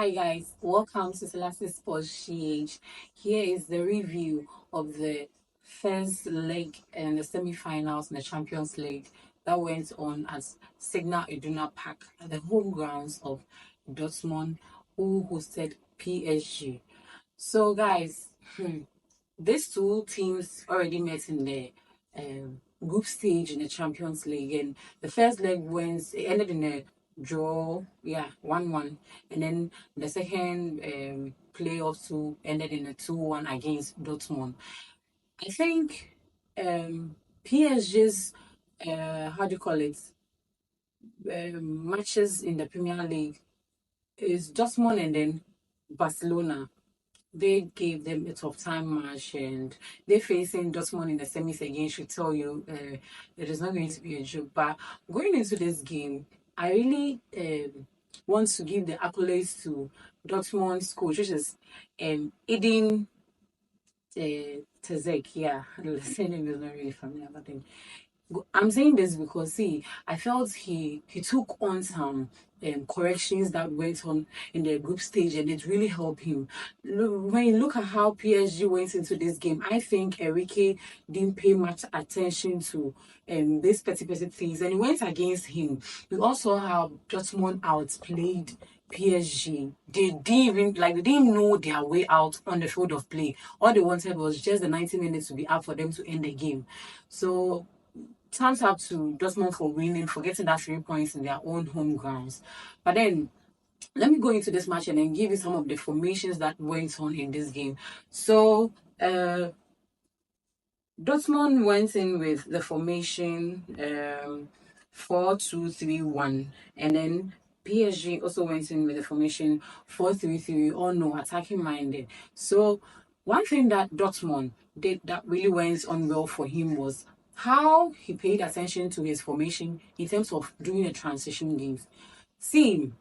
Hi guys, welcome to Selassie Sports GH. Here is the review of the first leg and the semi-finals in the Champions League that went on at Signal Iduna Park at the home grounds of Dortmund, who hosted PSG. So guys, these two teams already met in the group stage in the Champions League, and the first leg it ended in a draw, 1-1, and then the second playoff two ended in a 2-1 against Dortmund. I think PSG's how do you call it matches in the Premier League is Dortmund and then Barcelona. They gave them a tough time match, and they're facing Dortmund in the semis again. Should tell you it is not going to be a joke. But going into this game, I really want to give the accolades to Dortmund's coach, which is Edin Tezek. Yeah, the surname is not really familiar, but then I'm saying this because see, I felt he took on some corrections that went on in the group stage, and it really helped him. When you look at how PSG went into this game, I think Enrique didn't pay much attention to these petty things, and he went against him. We also have Dortmund outplayed PSG. They didn't know their way out on the field of play. All they wanted was just the 90 minutes to be up for them to end the game. So thumbs up to Dortmund for winning, for getting that 3 points in their own home grounds. But then, let me go into this match and then give you some of the formations that went on in this game. So, Dortmund went in with the formation 4-2-3-1, and then PSG also went in with the formation 4-3-3, or no, attacking minded. So, one thing that Dortmund did that really went on well for him was how he paid attention to his formation in terms of doing the transition games. See,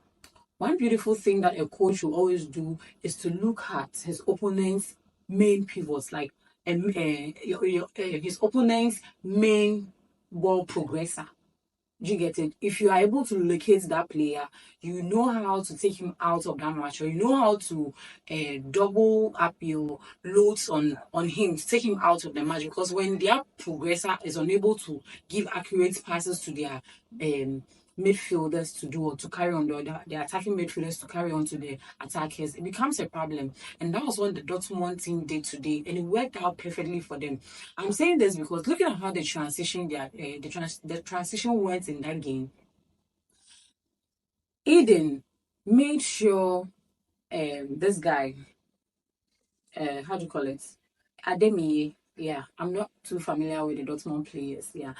one beautiful thing that a coach will always do is to look at his opponent's main pivots, like his opponent's main ball progressor. Do you get it? If you are able to locate that player, you know how to take him out of that match, or you know how to double up your loads on him to take him out of the match. Because when their progressor is unable to give accurate passes to their midfielders to do, or to carry on the attacking midfielders to carry on to the attackers, it becomes a problem. And that was what the Dortmund team did today, and it worked out perfectly for them. I'm saying this because looking at how they transition the transition went in that game, Eden made sure this guy, how do you call it, Ademiye. Yeah, I'm not too familiar with the Dortmund players. Yeah,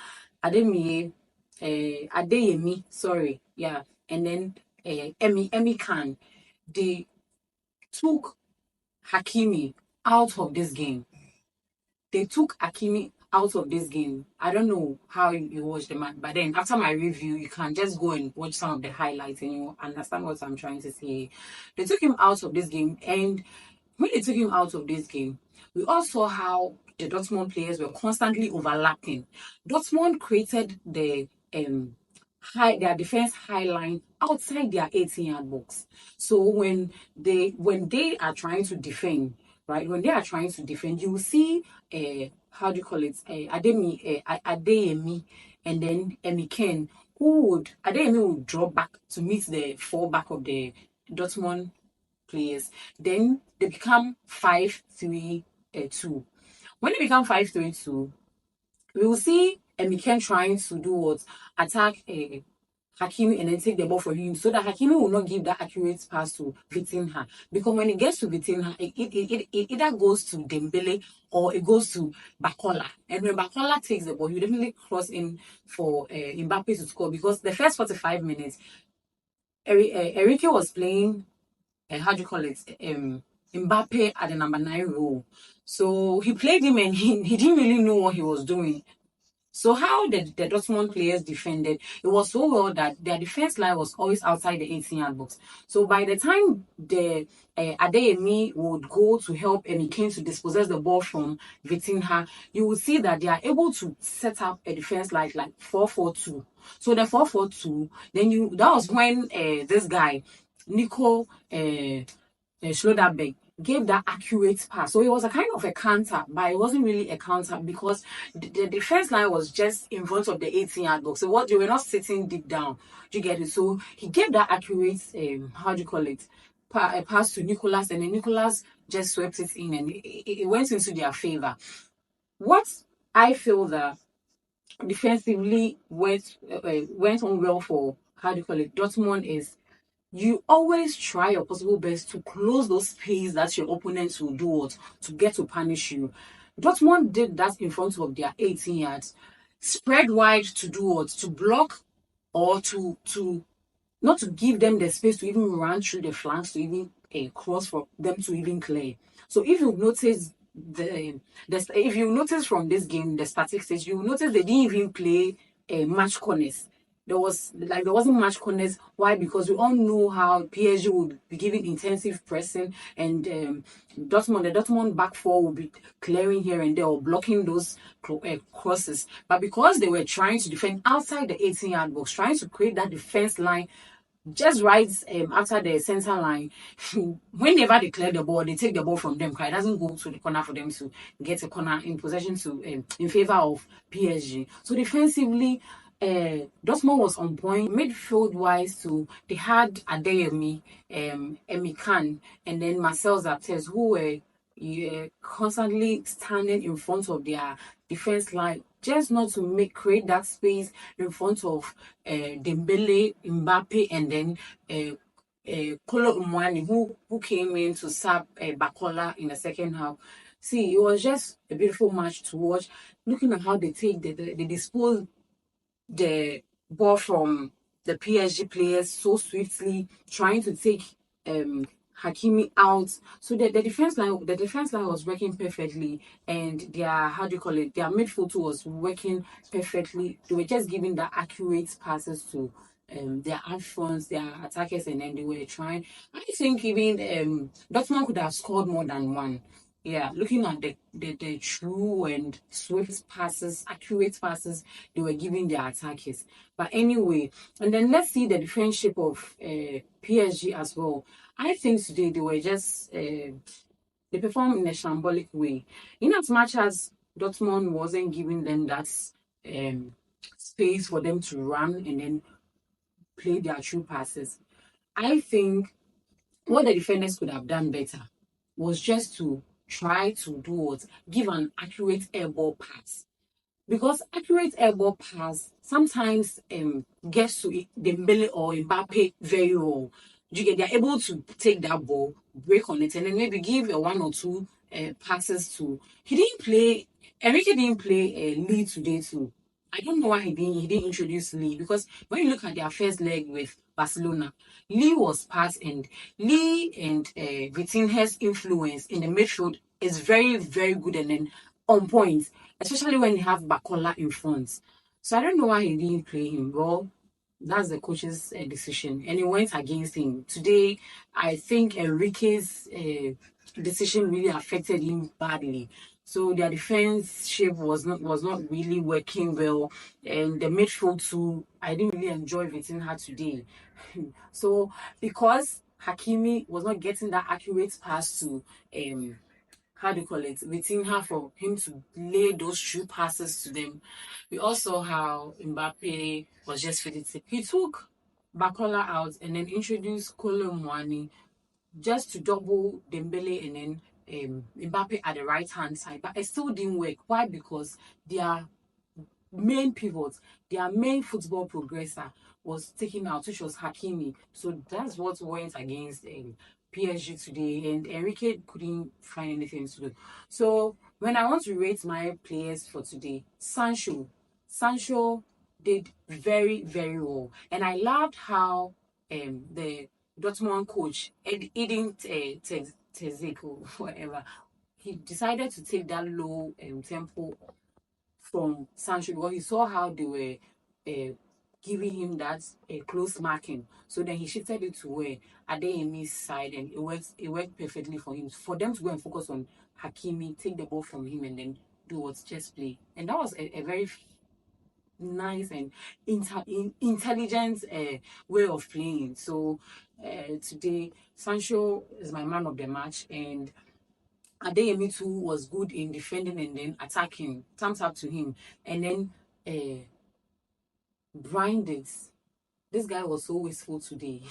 Ademiye, Adeyemi, sorry. Yeah, and then Emi Khan. They took Hakimi out of this game. They took Hakimi out of this game. I don't know how you watched the match, but then after my review, you can just go and watch some of the highlights and you understand what I'm trying to say. They took him out of this game, and when they took him out of this game, we all saw how the Dortmund players were constantly overlapping. Dortmund created their defense high line outside their 18-yard box. So when they are trying to defend, right? When they are trying to defend, you will see how do you call it? Adeyemi, and then Emiken, Adeyemi would drop back to meet the fallback of the Dortmund players. Then they become 5-3-2. When they become 5-3-2, we will see Emiken trying to do what? Attack Hakimi and then take the ball from him, so that Hakimi will not give that accurate pass to Vitinha. Because when it gets to Vitinha, it either goes to Dembele or it goes to Bakola. And when Bakola takes the ball, you definitely cross in for Mbappe to score, because the first 45 minutes, Enrique was playing, how do you call it, Mbappe at the number 9 role. So he played him, and he didn't really know what he was doing. So how the Dortmund players defended, it was so well that their defense line was always outside the 18-yard box. So by the time the Adeyemi would go to help Emiken to dispossess the ball from Vitinha, you will see that they are able to set up a defense like 4-4-2. So the 4-4-2, then that was when this guy, Nico Schlotterbeck gave that accurate pass. So it was a kind of a counter, but it wasn't really a counter because the defense line was just in front of the 18-yard box. So what they were not sitting deep down. Do you get it? So he gave that accurate, how do you call it? A pass to Nicholas, and then Nicholas just swept it in, and it went into their favor. What I feel that defensively went on well for, how do you call it, Dortmund is you always try your possible best to close those space that your opponents will do what to get to punish you. Dortmund did that in front of their 18 yards, spread wide to do what to block or to not to give them the space to even run through the flanks to even cross for them to even clear. So if you notice if you notice from this game the statistics, you notice they didn't even play match corners. There wasn't much corners. Why? Because we all know how PSG would be giving intensive pressing, and the Dortmund back four will be clearing here and there or blocking those crosses. But because they were trying to defend outside the 18-yard box, trying to create that defense line just right after the center line, whenever they clear the ball, they take the ball from them. It doesn't go to the corner for them to get a corner in possession to in favor of PSG. So defensively, Dortmund was on point. Midfield wise, too, they had Adeyemi, Emikan, and then Marcel Zaptes, who were constantly standing in front of their defense line just not to create that space in front of Dembele, Mbappe, and then Kolo Umwani, who came in to sub Bakola in the second half. See, it was just a beautiful match to watch. Looking at how they they dispose the ball from the PSG players so swiftly, trying to take Hakimi out. So the defense line was working perfectly, and their, how do you call it, their midfield too was working perfectly. They were just giving the accurate passes to their outfronts, their attackers, and then they were trying. I think even Dortmund could have scored more than one. Yeah, looking at the true and swift passes, accurate passes they were giving their attackers. But anyway, and then let's see the defensive of PSG as well. I think today they were just they performed in a shambolic way. In as much as Dortmund wasn't giving them that space for them to run and then play their true passes, I think what the defenders could have done better was just to try to do what? Give an accurate airball pass. Because accurate airball pass sometimes gets to Dembele or Mbappe very well. They're able to take that ball, break on it, and then maybe give a one or two passes to. Enrique didn't play Lee today too. I don't know why he didn't introduce Lee, because when you look at their first leg with Barcelona, Lee was part, and Lee and Vitinha's influence in the midfield is very, very good and then on point, especially when you have Bakola in front. So I don't know why he didn't play him. Well, that's the coach's decision, and it went against him today. I think Enrique's decision really affected him badly. So their defense shape was not really working well, and the midfield too. I didn't really enjoy Vitinha today. So because Hakimi was not getting that accurate pass to how do you call it, Vitinha, for him to lay those true passes to them. We also saw how Mbappe was just feeling sick. He took Bakola out and then introduced Kolo Muani just to double Dembele and then Mbappe at the right hand side. But it still didn't work. Why? Because their main pivot, their main football progressor was taken out, which was Hakimi. So that's what went against PSG today, and Enrique couldn't find anything to do. So when I want to rate my players for today, Sancho did very, very well, and I loved how the Dortmund coach Edin Terzic or whatever, he decided to take that low tempo from Sancho, because he saw how they were giving him that close marking. So then he shifted it to where Adeyemi's side, and it worked perfectly for him. For them to go and focus on Hakimi, take the ball from him, and then do what's just play. And that was a very nice and intelligent way of playing. So today, Sancho is my man of the match, and Adeyemi too was good in defending and then attacking. Thumbs up to him. And then Brian Diggs. This guy was so wasteful today.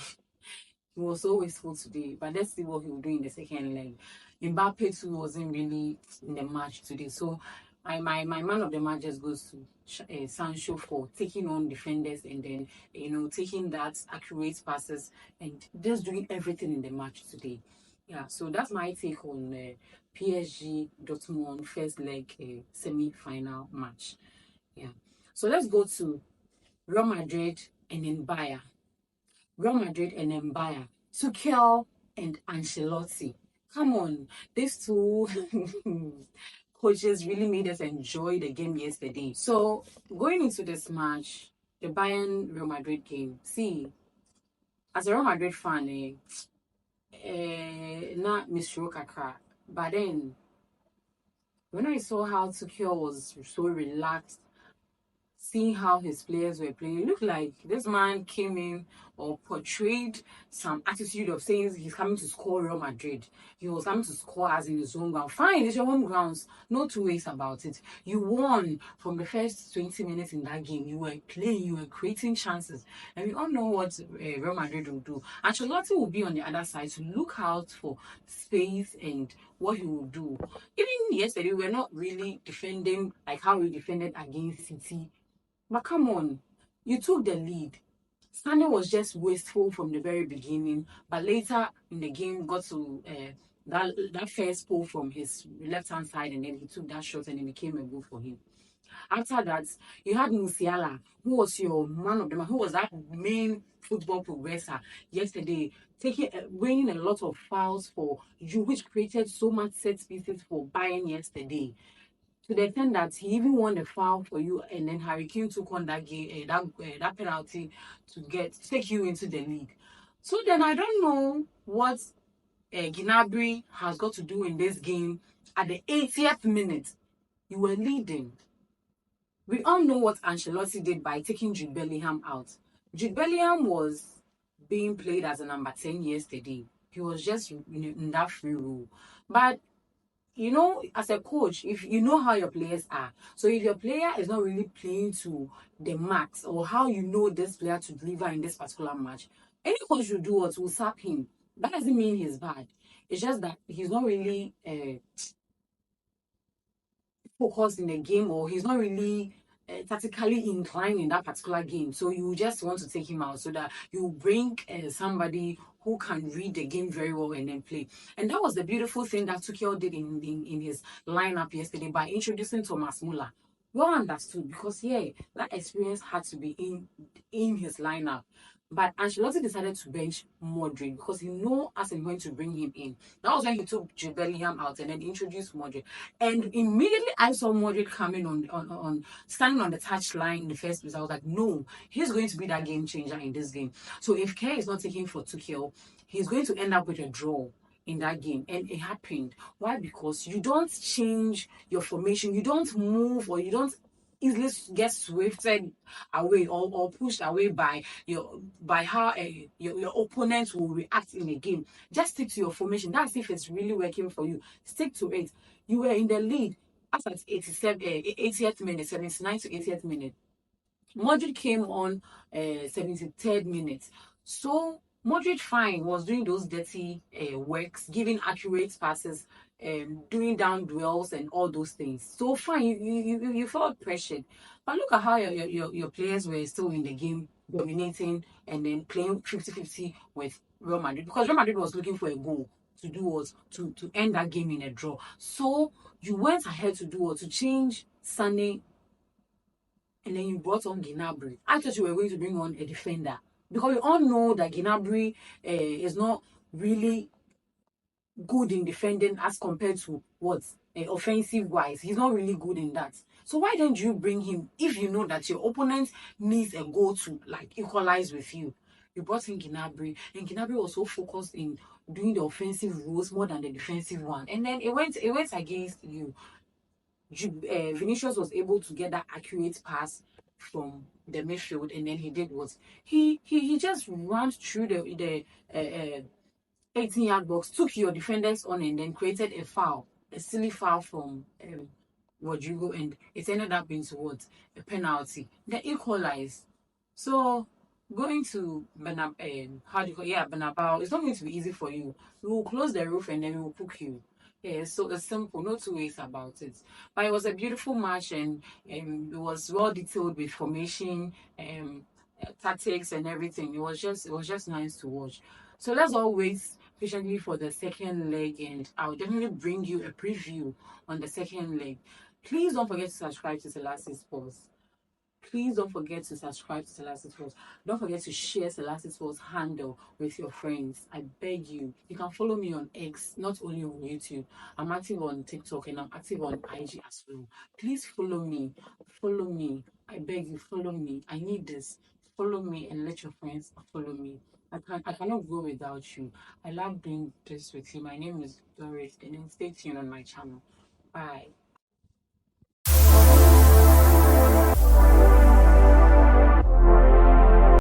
He was so wasteful today. But let's see what he will do in the second leg. Mbappe too wasn't really in the match today. So my man of the match just goes to Sancho for taking on defenders and then taking that accurate passes and just doing everything in the match today. Yeah, so that's my take on PSG Dortmund first leg semi-final match. Yeah, so let's go to Real Madrid and then Bayern. Real Madrid and then Bayern. Tuchel and Ancelotti. Come on, these two coaches really made us enjoy the game yesterday. So going into this match, the Bayern Real Madrid game. See, as a Real Madrid fan, not Miss Kakra, but then when I saw how Tuchel was so relaxed, seeing how his players were playing, it looked like this man came in or portrayed some attitude of saying he's coming to score Real Madrid. He was coming to score as in his home ground. Fine, it's your home grounds. No two ways about it. You won from the first 20 minutes in that game. You were playing, you were creating chances. And we all know what Real Madrid will do. Ancelotti will be on the other side to look out for space and what he will do. Even yesterday, we were not really defending like how we defended against City. But come on, you took the lead. Stanley was just wasteful from the very beginning, but later in the game got to that first pull from his left hand side, and then he took that shot, and it became a goal for him. After that, you had Musiala, who was your man of the match, who was that main football progressor yesterday, taking winning a lot of fouls for you, which created so much set pieces for Bayern yesterday to the extent that he even won the foul for you, and then Harry Kane took on that game, that penalty to take you into the league. So then I don't know what Gnabry has got to do in this game. At the 80th minute, you were leading. We all know what Ancelotti did by taking Jude Bellingham out. Jude Bellingham was being played as a number 10 yesterday. He was just in that free role. But as a coach, if you know how your players are, so if your player is not really playing to the max or how you know this player to deliver in this particular match, any coach will do what will sap him. That doesn't mean he's bad. It's just that he's not really focused in the game, or he's not really tactically inclined in that particular game. So you just want to take him out so that you bring somebody who can read the game very well and then play. And that was the beautiful thing that Tuchel did in his lineup yesterday by introducing Thomas Muller. Well understood, because that experience had to be in his lineup. But Ancelotti decided to bench Madrid because he knew as and when to bring him in. That was when he took Jude Bellingham out and then introduced Madrid. And immediately I saw Madrid coming on standing on the touch line in the first place. I was like, no, he's going to be that game changer in this game. So if Kerr is not taking for Tuchel, he's going to end up with a draw in that game. And it happened. Why? Because you don't change your formation, you don't move, or you don't easily get swifted away or pushed away by how your opponent will react in a game. Just stick to your formation. That's if it's really working for you. Stick to it. You were in the lead as at 80th minute, 79 to 80th minute. Madrid came on 73rd minute. So Madrid fine was doing those dirty works, giving accurate passes, doing down dwells and all those things. So fine, you felt pressured. But look at how your players were still in the game, dominating and then playing 50-50 with Real Madrid, because Real Madrid was looking for a goal to do was to end that game in a draw. So you went ahead to do what? To change Sunday, and then you brought on Gnabry. I thought you were going to bring on a defender, because we all know that Gnabry is not really good in defending as compared to what offensive wise. He's not really good in that. So why don't you bring him if you know that your opponent needs a goal to like equalize with you? You brought in Gnabry, and Gnabry was so focused in doing the offensive roles more than the defensive one, and then it went against you. Vinicius was able to get that accurate pass from the midfield, and then he did was he just ran through the 18-yard box, took your defenders on, and then created a foul, a silly foul from Rodrigo, and it ended up being towards a penalty. They equalized. So going to how do you call Bernabeu, it's not going to be easy for you. We will close the roof and then we will cook you. Yeah, so it's simple, no two ways about it. But it was a beautiful match, and it was well detailed with formation, tactics and everything. It was just nice to watch. So let's all wait patiently for the second leg, and I'll definitely bring you a preview on the second leg. Please don't forget to subscribe to Selassie Sports. Please don't forget to subscribe to Selassie Sports. Don't forget to share Selassie Sports handle with your friends. I beg you. You can follow me on X, not only on YouTube. I'm active on TikTok and I'm active on IG as well. Please follow me. Follow me. I beg you, follow me. I need this. Follow me and let your friends follow me. I cannot go without you. I love doing this with you. My name is Doris, and then stay tuned on my channel. Bye.